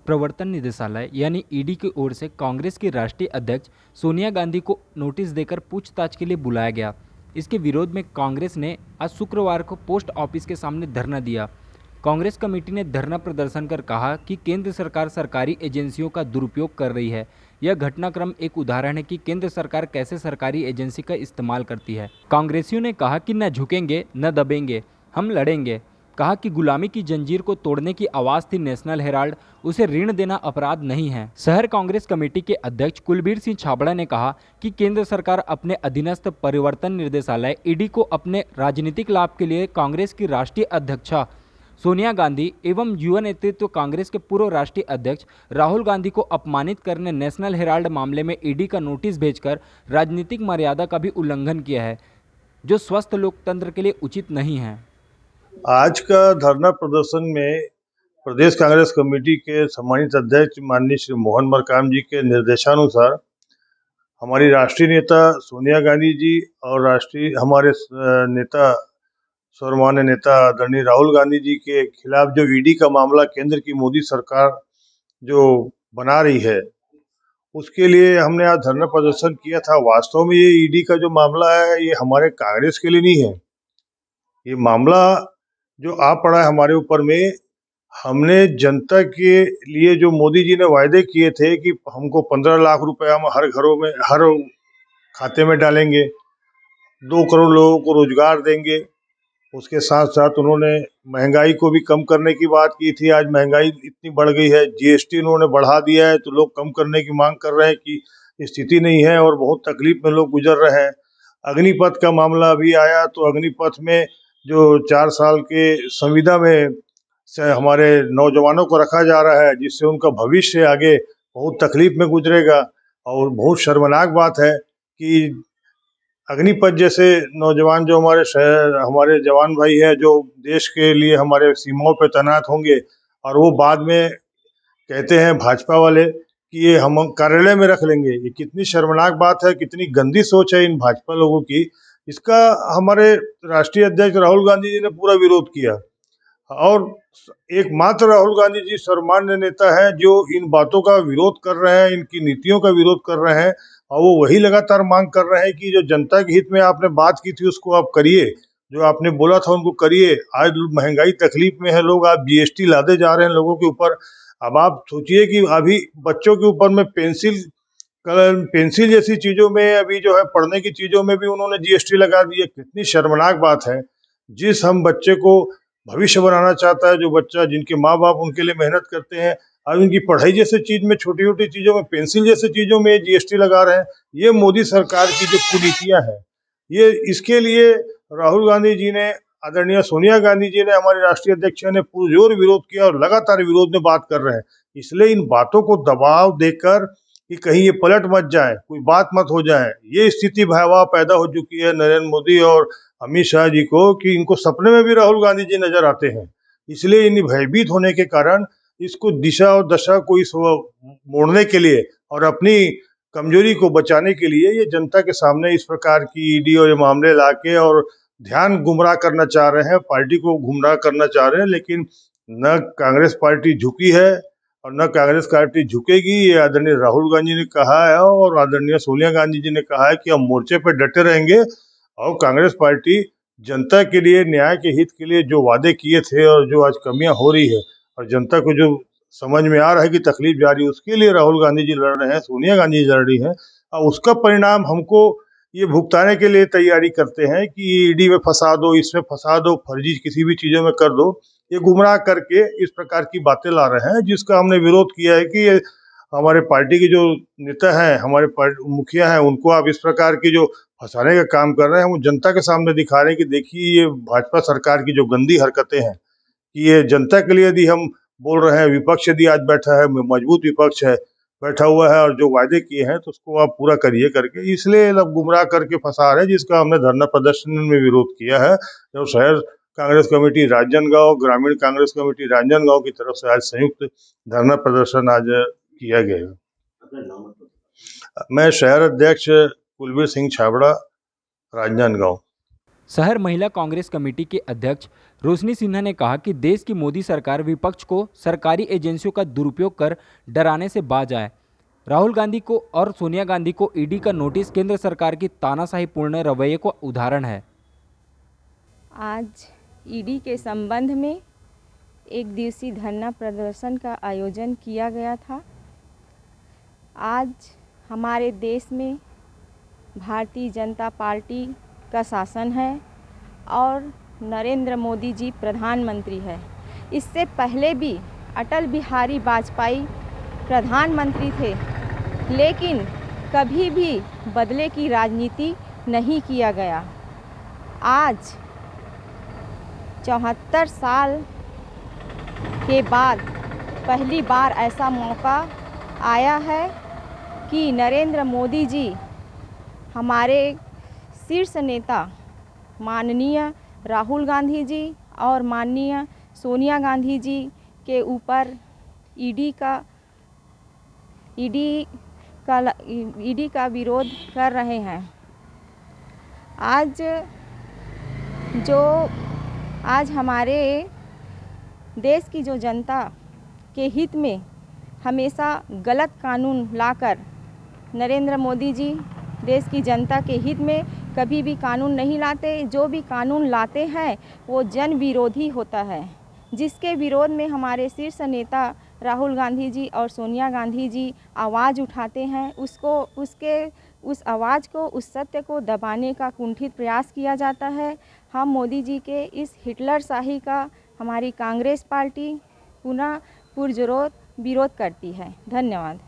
प्रवर्तन निदेशालय यानी ईडी की ओर से कांग्रेस की राष्ट्रीय अध्यक्ष सोनिया गांधी को नोटिस देकर पूछताछ के लिए बुलाया गया। इसके विरोध में कांग्रेस ने आज शुक्रवार को पोस्ट ऑफिस के सामने धरना दिया। कांग्रेस कमेटी ने धरना प्रदर्शन कर कहा कि केंद्र सरकार सरकारी एजेंसियों का दुरुपयोग कर रही है। यह घटनाक्रम एक उदाहरण है कि केंद्र सरकार कैसे सरकारी एजेंसी का इस्तेमाल करती है। कांग्रेसियों ने कहा कि न झुकेंगे न दबेंगे, हम लड़ेंगे। कहा कि गुलामी की जंजीर को तोड़ने की आवाज थी नेशनल हेराल्ड, उसे ऋण देना अपराध नहीं है। शहर कांग्रेस कमेटी के अध्यक्ष कुलबीर सिंह छाबड़ा ने कहा कि केंद्र सरकार अपने अधीनस्थ परिवर्तन निर्देशालय ईडी को अपने राजनीतिक लाभ के लिए कांग्रेस की राष्ट्रीय अध्यक्षा सोनिया गांधी एवं युवा नेतृत्व कांग्रेस के पूर्व राष्ट्रीय अध्यक्ष राहुल गांधी को अपमानित करने नेशनल हेराल्ड मामले में ईडी का नोटिस भेजकर राजनीतिक मर्यादा का भी उल्लंघन किया है, जो स्वस्थ लोकतंत्र के लिए उचित नहीं है। आज का धरना प्रदर्शन में प्रदेश कांग्रेस कमेटी के सम्मानित अध्यक्ष माननीय श्री मोहन मरकाम जी के निर्देशानुसार हमारी राष्ट्रीय नेता सोनिया गांधी जी और हमारे नेता सर्वमान्य नेता आदरणीय राहुल गांधी जी के खिलाफ जो ईडी का मामला केंद्र की मोदी सरकार जो बना रही है, उसके लिए हमने आज धरना प्रदर्शन किया था। वास्तव में ये ईडी का जो मामला है, ये हमारे कांग्रेस के लिए नहीं है। ये मामला जो आ पड़ा है हमारे ऊपर में, हमने जनता के लिए जो मोदी जी ने वायदे किए थे कि हमको 15 लाख रुपए हम हर घरों में हर खाते में डालेंगे, 2 करोड़ लोगों को रोजगार देंगे। उसके साथ साथ उन्होंने महंगाई को भी कम करने की बात की थी। आज महंगाई इतनी बढ़ गई है, जीएसटी उन्होंने बढ़ा दिया है, तो लोग कम करने की मांग कर रहे हैं कि स्थिति नहीं है और बहुत तकलीफ में लोग गुजर रहे हैं। अग्निपथ का मामला अभी आया, तो अग्निपथ में जो 4 साल के संविदा में से हमारे नौजवानों को रखा जा रहा है, जिससे उनका भविष्य आगे बहुत तकलीफ में गुजरेगा। और बहुत शर्मनाक बात है कि अग्निपथ जैसे नौजवान जो हमारे जवान भाई है, जो देश के लिए हमारे सीमाओं पर तैनात होंगे, और वो बाद में कहते हैं भाजपा वाले कि ये हम कार्यालय में रख लेंगे। ये कितनी शर्मनाक बात है, कितनी गंदी सोच है इन भाजपा लोगों की। इसका हमारे राष्ट्रीय अध्यक्ष राहुल गांधी जी ने पूरा विरोध किया, और एकमात्र राहुल गांधी जी सर्वमान्य नेता हैं जो इन बातों का विरोध कर रहे हैं, इनकी नीतियों का विरोध कर रहे हैं। और वो वही लगातार मांग कर रहे हैं कि जो जनता के हित में आपने बात की थी उसको आप करिए, जो आपने बोला था उनको करिए। आज महंगाई तकलीफ में है लोग, आप जीएसटी लादे जा रहे हैं लोगों के ऊपर। अब आप सोचिए कि अभी बच्चों के ऊपर में पेंसिल जैसी चीजों में, अभी जो है पढ़ने की चीजों में भी उन्होंने जीएसटी लगा दी है। कितनी शर्मनाक बात है। जिस हम बच्चे को भविष्य बनाना चाहता है, जो बच्चा जिनके माँ बाप उनके लिए मेहनत करते हैं, अब उनकी पढ़ाई जैसे चीज में, छोटी छोटी चीजों में, पेंसिल जैसे चीजों में जीएसटी लगा रहे हैं। ये मोदी सरकार की जो कुनीतियां हैं, ये इसके लिए राहुल गांधी जी ने, आदरणीय सोनिया गांधी जी ने, हमारे राष्ट्रीय अध्यक्ष ने पुरजोर विरोध किया और लगातार विरोध में बात कर रहे हैं। इसलिए इन बातों को दबाव देकर कि कहीं ये पलट मत जाए, कोई बात मत हो जाए, ये स्थिति भयावह पैदा हो चुकी है नरेंद्र मोदी और अमित शाह जी को, कि इनको सपने में भी राहुल गांधी जी नजर आते हैं। इसलिए इन भयभीत होने के कारण इसको दिशा और दशा को इस मोड़ने के लिए और अपनी कमजोरी को बचाने के लिए ये जनता के सामने इस प्रकार की ईडी और ये मामले लाके और ध्यान गुमराह करना चाह रहे हैं, पार्टी को गुमराह करना चाह रहे हैं। लेकिन न कांग्रेस पार्टी झुकी है और न कांग्रेस पार्टी झुकेगी। ये आदरणीय राहुल गांधी ने कहा है और आदरणीय सोनिया गांधी जी ने कहा है कि हम मोर्चे पर डटे रहेंगे, और कांग्रेस पार्टी जनता के लिए, न्याय के हित के लिए जो वादे किए थे और जो आज कमियां हो रही है और जनता को जो समझ में आ रहा है कि तकलीफ जा रही है, उसके लिए राहुल गांधी जी लड़ रहे हैं, सोनिया गांधी जी लड़ रही हैं। और उसका परिणाम हमको ये भुगताने के लिए तैयारी करते हैं कि ईडी में फंसा दो, इसमें फंसा दो, फर्जी किसी भी चीज़ों में कर दो। ये गुमराह करके इस प्रकार की बातें ला रहे हैं, जिसका हमने विरोध किया है कि ये हमारे पार्टी के जो नेता हैं, हमारे मुखिया हैं, उनको आप इस प्रकार की जो फंसाने का काम कर रहे हैं, वो जनता के सामने दिखा रहे हैं कि देखिए ये भाजपा सरकार की जो गंदी हरकतें हैं, कि ये जनता के लिए यदि हम बोल रहे हैं, विपक्ष यदि आज बैठा है, मजबूत विपक्ष है, बैठा हुआ है, और जो वायदे किए हैं तो उसको आप पूरा करिए करके, इसलिए लोग गुमराह करके फंसा रहे हैं, जिसका हमने धरना प्रदर्शन में विरोध किया है। जो शहर कांग्रेस कमेटी राजनांदगांव, ग्रामीण कांग्रेस कमेटी राजनांदगांव की तरफ से आज संयुक्त धरना प्रदर्शन आज किया गया। मैं शहर अध्यक्ष कुलबीर सिंह छाबड़ा, राजनांदगांव। शहर महिला कांग्रेस कमेटी के अध्यक्ष रोशनी सिन्हा ने कहा कि देश की मोदी सरकार विपक्ष को सरकारी एजेंसियों का दुरुपयोग कर डराने से बाज आए। राहुल गांधी को और सोनिया गांधी को ईडी का नोटिस केंद्र सरकार की तानाशाहीपूर्ण रवैये का उदाहरण है। आज ईडी के संबंध में एक दिवसीय धरना प्रदर्शन का आयोजन किया गया था। आज हमारे देश में भारतीय जनता पार्टी का शासन है और नरेंद्र मोदी जी प्रधानमंत्री है। इससे पहले भी अटल बिहारी वाजपेयी प्रधानमंत्री थे, लेकिन कभी भी बदले की राजनीति नहीं किया गया। आज 74 साल के बाद पहली बार ऐसा मौका आया है कि नरेंद्र मोदी जी हमारे शीर्ष नेता माननीय राहुल गांधी जी और माननीय सोनिया गांधी जी के ऊपर ईडी का विरोध कर रहे हैं। आज हमारे देश की जो जनता के हित में हमेशा गलत कानून लाकर नरेंद्र मोदी जी देश की जनता के हित में कभी भी कानून नहीं लाते। जो भी कानून लाते हैं वो जन विरोधी होता है, जिसके विरोध में हमारे शीर्ष नेता राहुल गांधी जी और सोनिया गांधी जी आवाज़ उठाते हैं। उस आवाज़ को, उस सत्य को दबाने का कुंठित प्रयास किया जाता है। हम मोदी जी के इस हिटलरशाही का हमारी कांग्रेस पार्टी पुनः पुरजोर विरोध करती है। धन्यवाद।